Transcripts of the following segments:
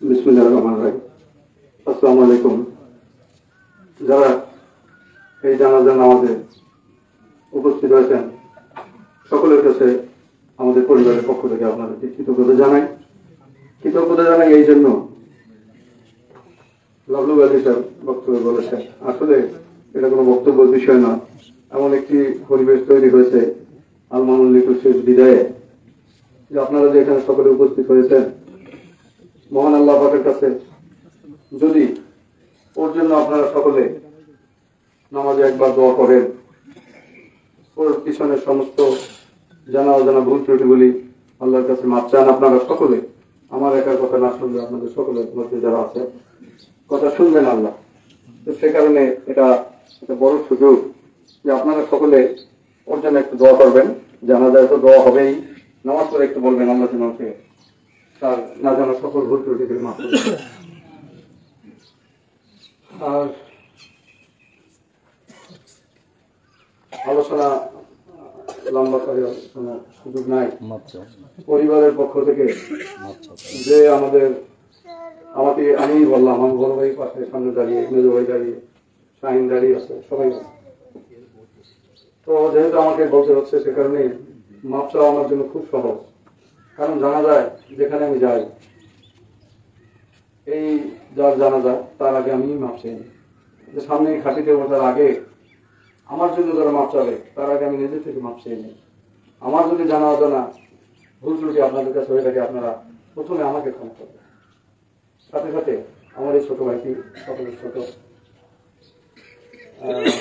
বিসমিল্লাহির রহমানির রহিম। আসসালামু আলাইকুম। যারা এই জানাজার নামাজে উপস্থিত হয়েছেন সকলের কাছে আমাদের পরিবারের পক্ষ থেকে আপনাদেরকে কৃতজ্ঞতা জানাই এই জন্য লাবলু গাজী সাহেব বক্তব্য বলেছেন। আসলে এটা কোনো বক্তব্যের বিষয় না, এমন একটি পরিবেশ তৈরি হয়েছে আলমানুল লিটু শেষ বিদায়ে যে আপনারা যে এখানে সকলে উপস্থিত হয়েছেন, মহান আল্লাহ পাকের কাছে যদি ওর জন্য আপনারা সকলে নামাজে একবার দোয়া করেন, ওর পিছনের সমস্ত জানা অজানা ভুল ত্রুটিগুলি আল্লাহর কাছে মাপ চান। আপনারা সকলে আমার একার কথা না শুনলে আপনাদের সকলের মধ্যে যারা আছে কথা শুনবেন আল্লাহ। তো সে কারণে এটা একটা বড় সুযোগ যে আপনারা সকলে ওর জন্য একটু দোয়া করবেন। জানা যায় তো দোয়া হবেই, নামাজ পড়ে একটু বলবেন আল্লাহ যেন ওকে তার না জানা সকল ভুল ত্রুটিগুলি মাফ করবেন। আর আলোচনা লম্বা করে সুযোগ নাই। পরিবারের পক্ষ থেকে যে আমি বললাম, আমার বড় ভাই পাশে সামনে দাঁড়িয়ে, মেজো ভাই দাঁড়িয়ে, শাহিন দাঁড়িয়ে আছে, সবাই আছে। তো যেহেতু আমাকে বলতে হচ্ছে সে কারণে মাপ চাওয়া আমার জন্য খুব সহজ। কারণ জানা যায় যেখানে আমি যাই, এই যার জানা যায় তার আগে আমি মাপ চাই। যে সামনে খাটিতে বসার আগে আমার জন্য যারা মাপ চাবে তার আগে আমি নিজে থেকে মাপ চেয়ে নিই। আমার যদি জানা অজানা ভুল ত্রুটি আপনাদের কাছে হয়ে থাকে, আপনারা প্রথমে আমাকে ক্ষমা করবেন। সাথে সাথে আমার এই ছোট ভাইটি, সকলের ছোট,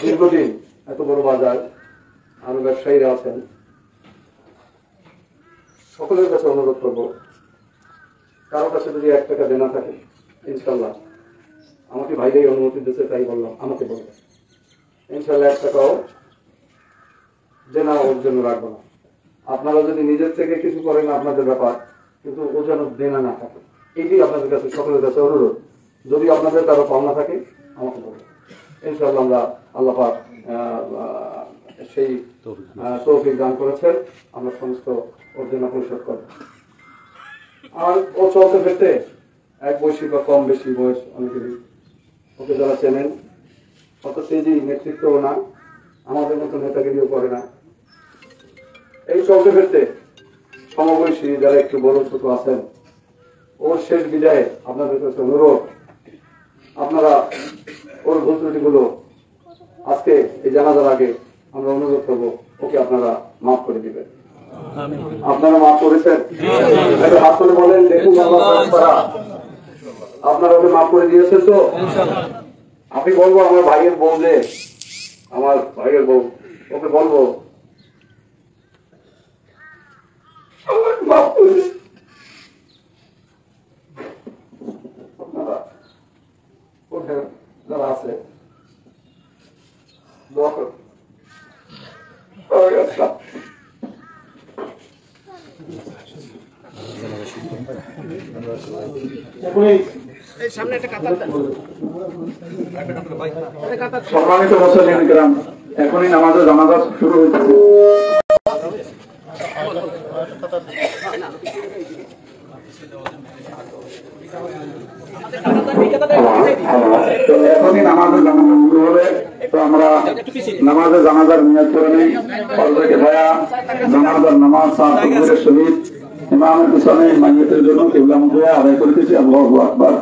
দীর্ঘদিন এত বড় বাজার, আরো ব্যবসায়ীরা আছেন, সকলের কাছে অনুরোধ করবো, কারো কাছে যদি 1 টাকা দেনা থাকে ইনশাল্লাহ আমাকে ভাইরাই অনুমতি দিতে, তাই বললাম, আমাকে বলবেন ইনশাল্লাহ 1 টাকাও দেনা ওর জন্য রাখবো না। আপনারা যদি নিজের থেকে কিছু করেন আপনাদের ব্যাপার, কিন্তু ও যেন দেনা না থাকে, এইটাই আপনাদের কাছে সকলের কাছে অনুরোধ। যদি আপনাদের কারো পাওনা থাকে আমাকে বলবেন, ইনশাল্লাহ আমরা আল্লাহ পাক সেই তৌফিক দান করেছেন, আমরা সমস্ত ওর জন্য পরিশোধ করব। আর ও চলতে ফিরতে এক বয়সী বা কম বেশি বয়স অনেকেরই, ওকে যারা চেনেন অত তেজি নেতৃত্বও না, আমাদের মতো নেতাগিরিও করে না। এই চলতে ফিরতে সমবয়সী যারা একটু বড় ছোট আছেন, ওর শেষ বিদায়ে আপনাদের কাছে অনুরোধ, আপনারা ওর ভুল ত্রুটিগুলো আজকে এই জানাজার আগে আমরা অনুরোধ করবো ওকে আপনারা মাফ করে দিবেন। আপনারা মাফ করেছেন? হাত করে বলেন, দেখুন আপনারা ওকে মাফ করে দিয়েছেন তো? আমি বলবো আমার ভাইয়ের বউ, যে আমার ভাইয়ের বউ, ওকে বলবো মাফ করে আপনারা যারা আছে দোয়া করুন। সম্মানিত মুসলিম গ্রাম, এখনই নামাজের জানাজা শুরু হয়েছে। এখনই নামাজের জানাজা শুরু হবে, তো আমরা নামাজের জানাজার নিয়ত করে নেই। জানাজার নামাজ শহীদ ইমামের পিছনে মাইয়িতের জন্য কিবলামুখী আদায় করতেছি। আল্লাহু আকবার।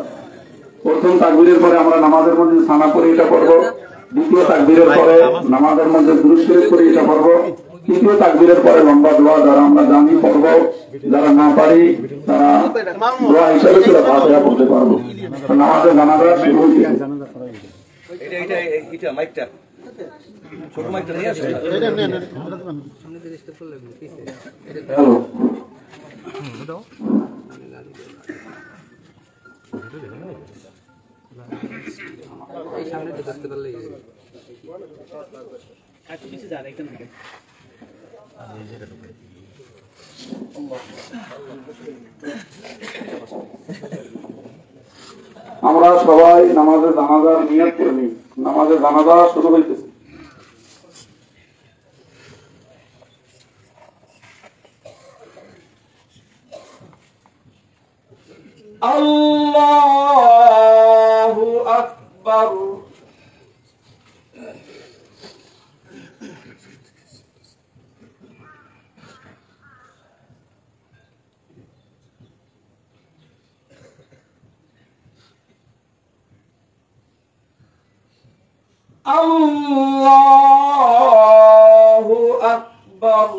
প্রথম তাকবীরের পরে আমরা নামাজের মধ্যে সানা পড়ে এটা পড়বো। দ্বিতীয় তাকবীরের পরে নামাজের মধ্যে দুরূদ শরীফ পড়ে এটা পড়বো। তৃতীয় তাকবীরের পরে লম্বা দোয়া যারা আমরা জানি পড়বো, যারা না পারি তারা দোয়া হিসাবে সেটা ফাতিহা পড়তে পারবো। নামাজের জানাজা শুরু হয়েছে। আমরা সবাই নামাজের জানাজার নিয়ত করে নিই। নামাজের জানাজা শুরু হইতেছে। আল্লাহ আল্লাহু আকবার।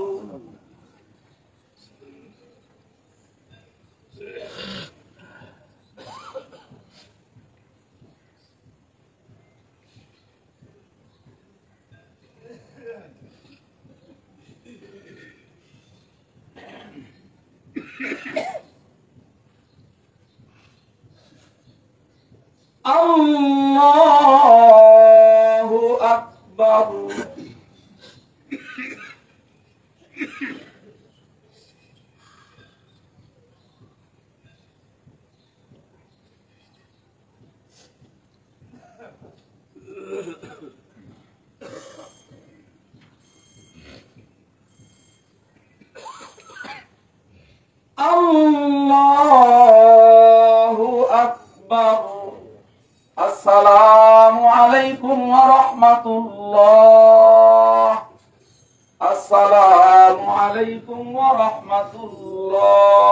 আল্লাহু আকবার। আল্লাহু আকবার। আসসালামু আলাইকুম ওয়া রাহমাতুল্লাহ। আসসালামু আলাইকুম ওয়া রাহমাতুল্লাহ।